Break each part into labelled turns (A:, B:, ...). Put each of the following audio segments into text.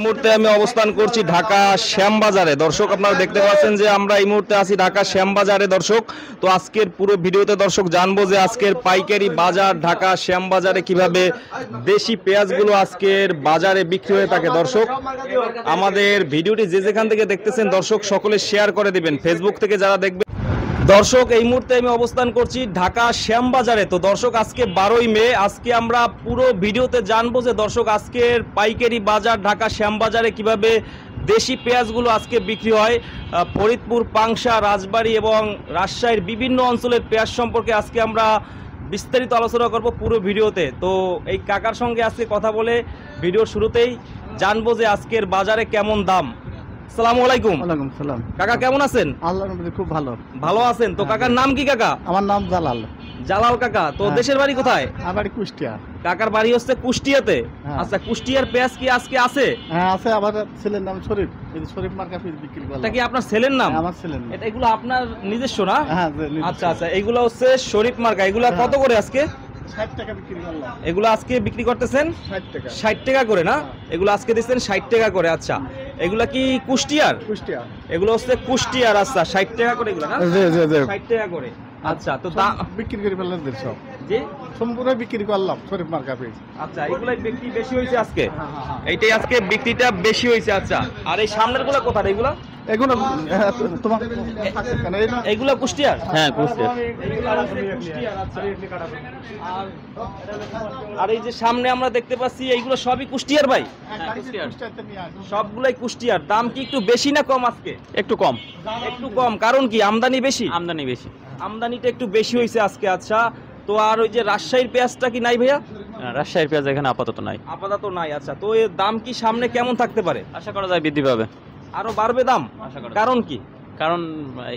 A: মুহূর্তে আমি অবস্থান করছি ঢাকা শ্যামবাজারে। দর্শক আপনারা দেখতে পাচ্ছেন যে আমরা এই মুহূর্তে আছি ঢাকা শ্যামবাজারে। দর্শক তো আজকের পুরো ভিডিওতে দর্শক জানবো যে আজকের পাইকারি বাজার ঢাকা শ্যামবাজারে কিভাবে দেশি পেঁয়াজগুলো আজকের বাজারে বিক্রি হয়ে থাকে। দর্শক আমাদের ভিডিওটি যে যেখান থেকে দেখতেছেন দর্শক সকলে শেয়ার করে দিবেন। ফেসবুক থেকে যারা দেখবেন দর্শক এই মুহূর্তে আমি অবস্থান করছি ঢাকা শ্যামবাজারে। তো দর্শক আজকে 12ই মে, আজকে আমরা পুরো ভিডিওতে জানবো যে দর্শক আজকের পাইকারি বাজার ঢাকা শ্যামবাজারে কিভাবে দেশি পেঁয়াজগুলো আজকে বিক্রি হয়। ফরিদপুর, পাংশা, রাজবাড়ী এবং রাজশাহীর বিভিন্ন অঞ্চলের পেঁয়াজ সম্পর্কে আজকে আমরা বিস্তারিত আলোচনা করব পুরো ভিডিওতে। তো এই কাকার সঙ্গে আজকে কথা বলে ভিডিওর শুরুতেই জানবো যে আজকের বাজারে কেমন দাম। আসসালামু আলাইকুম।
B: ওয়ালাইকুম সালাম।
A: কাকা কেমন আছেন?
B: আল্লাহর রহমতে খুব ভালো।
A: ভালো আছেন তো? কাকার নাম কি কাকা?
B: আমার নাম জালাল।
A: জালাল কাকা, তো দেশের বাড়ি কোথায়?
B: আমার বাড়ি কুষ্টিয়া।
A: কাকার বাড়ি হচ্ছে কুষ্টিয়াতে।
B: হ্যাঁ।
A: আচ্ছা, কুষ্টিয়ার পেঁয়াজ কি আজকে আছে?
B: হ্যাঁ আছে, আমার ছেলের নাম শরীফ। এই শরীফ মার্কা পিস বিক্রি করলাম।
A: এটা কি আপনার ছেলের নাম?
B: আমার ছেলের নাম।
A: এটা এগুলো আপনার নিজস্ব না?
B: হ্যাঁ।
A: আচ্ছা আচ্ছা, এগুলো হচ্ছে শরীফ মার্কা। এগুলা কত করে আজকে?
B: 60 টাকা বিক্রি করলাম।
A: এগুলো আজকে বিক্রি করতেছেন
B: 60 টাকা।
A: 60 টাকা করে না? এগুলো আজকে দিচ্ছেন 60 টাকা করে। আচ্ছা, এগুলা কি কুষ্টিয়ার?
B: কুষ্টিয়া।
A: এগুলো হচ্ছে কুষ্টিয়ার। আচ্ছা, 60 টাকা করে এগুলো না?
B: জি জি জি।
A: 60 টাকা করে। আচ্ছা, তো দাম
B: বিক্রি করে ফেললাম 150।
A: জি,
B: সম্পূর্ণ বিক্রি করলাম শরীফ মার্কা পিস।
A: আচ্ছা, এগুলাই বিক্রি বেশি হয়েছে আজকে। এইটাই আজকে বিক্রিটা বেশি হয়েছে। আচ্ছা, আর এই সামনের গুলো কোথায়? এগুলো
B: এগুলো তোমার
A: এইগুলো কুষ্টিয়ার?
C: হ্যাঁ কুষ্টিয়া।
A: আর এই যে সামনে আমরা দেখতে পাচ্ছি এইগুলো সবই কুষ্টিয়ার ভাই? সবগুলাই কুষ্টিয়ার। দাম কি একটু বেশি না কম আজকে?
C: একটু কম।
A: একটু কম, কারণ কি আমদানি বেশি?
C: আমদানি বেশি।
A: আমদানিটা একটু বেশি হয়েছে আজকে। আচ্ছা, তো আর ওই যে রাজশাহীর পেঁয়াজটা কি নাই ভাইয়া?
C: রাজশাহীর পেঁয়াজ এখানে আপাতত নাই।
A: আপাতত নাই। আচ্ছা, তো এর দাম কি সামনে কেমন থাকতে পারে?
C: আশা করা যায় বৃদ্ধি পাবে।
A: আরো বাড়বে দাম?
C: আশা করা যায়।
A: কারণ কি?
C: কারণ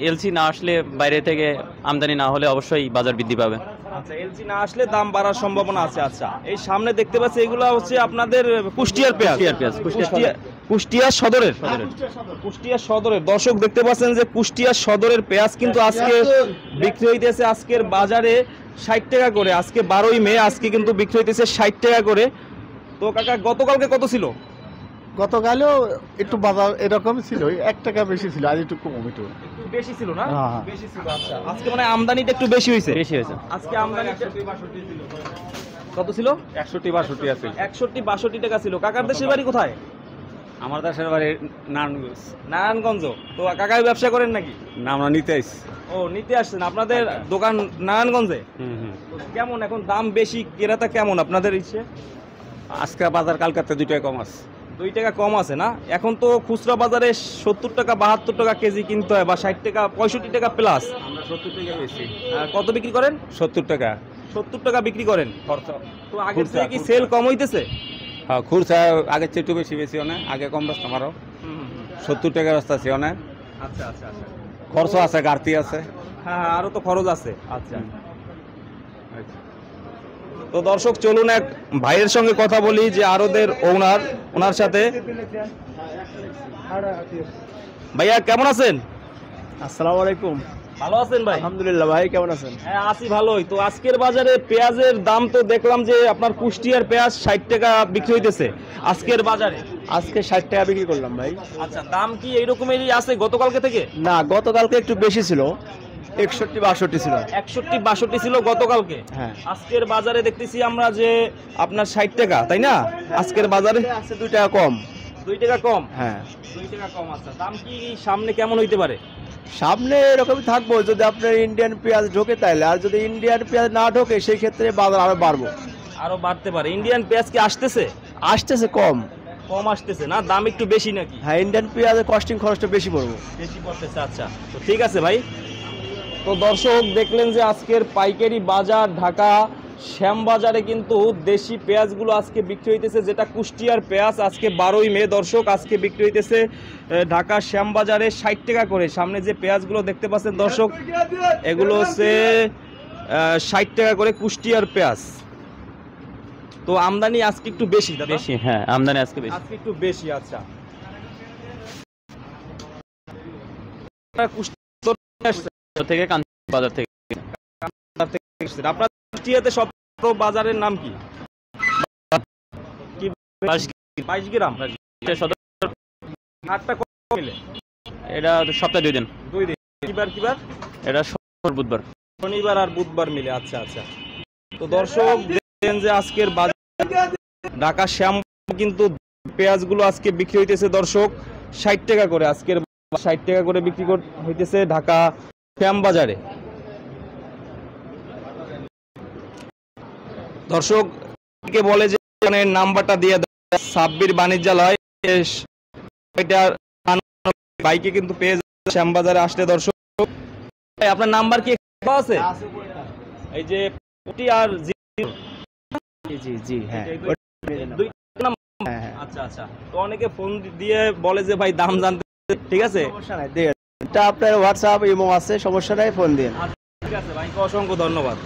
C: এলসি না আসলে, বাইরে থেকে আমদানি না হলে অবশ্যই বাজার বৃদ্ধি পাবে।
A: আচ্ছা, এলসি না আসলে দাম বাড়ার সম্ভাবনা আছে। আচ্ছা, এই সামনে দেখতে পাচ্ছি এগুলো হচ্ছে আপনাদের কুষ্টিয়ার পেঁয়াজ।
C: কুষ্টিয়ার পেঁয়াজ।
A: কুষ্টিয়া সদরের। কুষ্টিয়া সদরের। দর্শক দেখতে পাচ্ছেন যে কুষ্টিয়া সদরের পেঁয়াজ কিন্তু আজকে বিক্রি হইতেছে আজকের বাজারে 60 টাকা করে। আজকে 12ই মে, আজকে কিন্তু বিক্রি হইতেছে 60 টাকা করে। তো কাকা গতকালকে কত ছিল?
B: গতকালও একটু বাজার এরকমই ছিল, 1 টাকা বেশি ছিল, আজ একটু কম। একটু
A: বেশি ছিল না?
B: হ্যাঁ।
A: বেশি ছিল। আচ্ছা, আজকে মানে আমদানিটা একটু বেশি হয়েছে।
C: বেশি হয়েছে।
A: আজকে আমদানি কত ছিল?
D: 61-62 আছে।
A: 61-62 টাকা ছিল। কাকার দেশের বাড়ি কোথায়?
D: আমার দেশের বাড়ি নারায়ণগঞ্জ।
A: নারায়ণগঞ্জ। তো কাকাই ব্যবসা করেন নাকি?
D: না, আমরা নিতে আইছি।
A: ও, নিতে আসছেন। আপনাদের দোকান নারায়ণগঞ্জে? তো কেমন এখন দাম বেশি, ক্রেতা কেমন আপনাদের ইচ্ছে?
D: আজকে বাজার কালকাতে 2 টাকা কম আছে।
A: 2 টাকা কম আছে না? এখন তো খুচরা বাজারে 70 টাকা 72 টাকা কেজি কিনতে হয়, বা 60 টাকা 65 টাকা প্লাস।
D: আমরা 70 টাকা বেশি।
A: কত বিক্রি করেন?
D: 70 টাকা
A: 70 টাকা বিক্রি করেন।
D: খরচা।
A: তো আগের থেকে কি সেল কম হইতেছে?
D: হ্যাঁ, খুরসা আগের চেয়ে একটু বেশি অনেক। আগে কম রাস্তা আমারও 70 টাকা রাস্তা আছে অনেক।
A: আচ্ছা আচ্ছা আচ্ছা।
D: খরচ আছে, গাড়তি আছে।
A: হ্যাঁ, আরো তো খরচ আছে। আচ্ছা, তো দর্শক চলুন এক ভাইয়ের সঙ্গে কথা বলি যে আরদের ওনার সাথে। ভাইয়া কেমন আছেন?
B: আসসালামু আলাইকুম।
A: ভালো আছেন ভাই?
B: আলহামদুলিল্লাহ। ভাই কেমন আছেন?
A: হ্যাঁ, আছি ভালোই। তো আজকের বাজারে পেঁয়াজের দাম তো দেখলাম যে আপনার কুষ্টিয়ার পেঁয়াজ 60 টাকা বিক্রি হইতেছে আজকের বাজারে।
B: আজকে 60 টাকা বিক্রি করলাম ভাই।
A: আচ্ছা, দাম কি এইরকমেরই আছে গতকালকে থেকে?
B: না, গতকালকে একটু বেশি ছিল, 61-62 ছিল।
A: 61-62 ছিল গতকালকে।
B: হ্যাঁ।
A: আজকের বাজারে দেখতেছি আমরা যে আপনার 60 টাকা, তাই না? আজকের বাজারে
B: আছে 2 টাকা কম।
A: 2 টাকা কম।
B: হ্যাঁ,
A: 2 টাকা কম। আচ্ছা, দাম কি সামনে কেমন হইতে পারে?
B: সামনে এরকমই থাকবো যদি আপনার ইন্ডিয়ান পেঁয়াজ ঢোকে তাইলে, আর যদি ইন্ডিয়ান পেঁয়াজ না ঢোকে সেই ক্ষেত্রে বাজার আরো বাড়বো।
A: আরো বাড়তে পারে। ইন্ডিয়ান পেঁয়াজ কি আসতেছে?
B: আসতেছে কম।
A: কম আসতেছে না? দাম একটু বেশি নাকি?
B: হ্যাঁ, ইন্ডিয়ান পেঁয়াজের কস্টিং খরচটা বেশি পড়বো।
A: বেশি পড়তেছে। আচ্ছা, তো ঠিক আছে ভাই। তো দর্শক দেখলেন যে আজকের পাইকারি বাজার ঢাকা শ্যামবাজারে কিন্তু দেশি পেঁয়াজগুলো আজকে বিক্রি হইতেছে, যেটা কুষ্টিয়ার পেঁয়াজ। আজকে 12ই মে দর্শক, আজকে বিক্রি হইতেছে ঢাকা শ্যামবাজারে 60 টাকা করে। সামনে যে পেঁয়াজগুলো দেখতে পাচ্ছেন দর্শক, এগুলো হচ্ছে 60 টাকা করে কুষ্টিয়ার পেঁয়াজ। তো আমদানি আজকে একটু বেশি দাদা?
C: বেশি, হ্যাঁ আমদানি আজকে বেশি।
A: আজকে একটু বেশি। আচ্ছা, কুষ্টিয়া
C: থেকে বাজার থেকে।
A: আপনার কুষ্টিয়াতে সব বাজারের নাম কি? 22 গ্রাম। হাটটা কত মিলে?
C: এটা সপ্তাহে 2 দিন।
A: 2 দিন। কিবার?
C: এটা শনিবার বুধবার।
A: শনিবার আর বুধবার মিলে। আচ্ছা আচ্ছা। তো দর্শক দেখেন যে আজকের বাজার ঢাকা শ্যাম কিন্তু পেঁয়াজগুলো আজকে বিক্রি হইতেছে দর্শক 60 টাকা করে। আজকের 60 টাকা করে বিক্রি হইতেছে ঢাকা শ্যাম বাজারে। দর্শক কে বলে যে মানে নাম্বারটা দিয়ে সাব্বির বাণিজ্যালয়, এটা বাইকে কিন্তু পেয়ে যাবে শ্যামবাজারে আসলে। দর্শক আপনার নাম্বার কি আছে? এই যে আর
B: জি হ্যাঁ।
A: দুই নাম্বার।
B: হ্যাঁ।
A: আচ্ছা আচ্ছা। তো অনেকে ফোন দিয়ে বলে যে ভাই দাম জানতে, ঠিক আছে
B: সমস্যা নাই, এটা আপনার হোয়াটসঅ্যাপ ইমো আছে, সমস্যা নাই, ফোন দিন।
A: ঠিক আছে ভাই, অসংখ্য ধন্যবাদ।